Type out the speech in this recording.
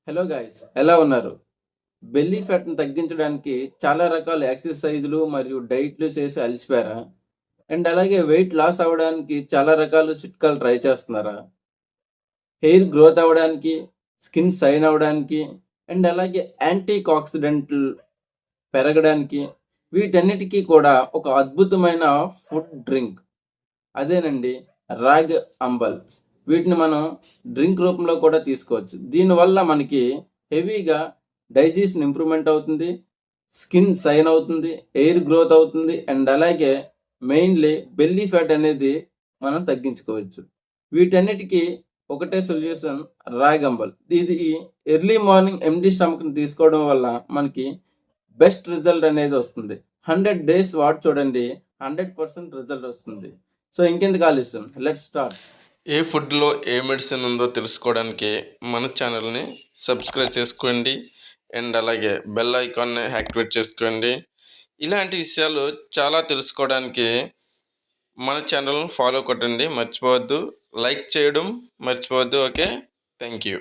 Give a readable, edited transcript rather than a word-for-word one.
Hello guys, ఎలా ఉన్నారు? Belly ఫ్యాట్‌ని తగ్గించడానికి చాలా రకాల ఎక్సర్‌సైజులు మరియు డైట్‌లు చేసి అలసిపోయారా? అండ్ అలాగే వెయిట్ లాస్ అవ్వడానికి చాలా రకాల చిట్కాలు ట్రై చేస్తున్నారా? హెయిర్ గ్రోత్ అవ్వడానికి, స్కిన్ షైన్ అవ్వడానికి, అండ్ అలాగే యాంటీ ఆక్సిడెంట్లు పెరగడానికి, వీటన్నిటికీ కూడా ఒక అద్భుతమైన ఫుడ్ డ్రింక్ అదేనండి రాగ్ అంబల్. వీటిని మనం డ్రింక్ రూపంలో కూడా తీసుకోవచ్చు. దీనివల్ల మనకి హెవీగా డైజెషన్ ఇంప్రూవ్మెంట్ అవుతుంది, స్కిన్ షైన్ అవుతుంది, ఎయిర్ గ్రోత్ అవుతుంది, అండ్ అలాగే మెయిన్లీ బెల్లీ ఫ్యాట్ అనేది మనం తగ్గించుకోవచ్చు. వీటన్నిటికీ ఒకటే సొల్యూషన్ రాగ్ అంబల్. ఇది ఎర్లీ మార్నింగ్ ఎంప్టీ స్టమక్ని తీసుకోవడం వల్ల మనకి బెస్ట్ రిజల్ట్ అనేది వస్తుంది. 100 డేస్ వాడి చూడండి, 100% రిజల్ట్ వస్తుంది. సో ఇంకెందుకు ఆలస్యం, లెట్స్ స్టార్ట్. ఏ ఫుడ్లో ఏ మెడిసిన్ ఉందో తెలుసుకోవడానికి మన ఛానల్ని సబ్స్క్రైబ్ చేసుకోండి అండ్ అలాగే బెల్ ఐకాన్ని యాక్టివేట్ చేసుకోండి. ఇలాంటి విషయాలు చాలా తెలుసుకోవడానికి మన ఛానల్ని ఫాలో కొట్టండి, మర్చిపోవద్దు. లైక్ చేయడం మర్చిపోవద్దు. Okay, thank you.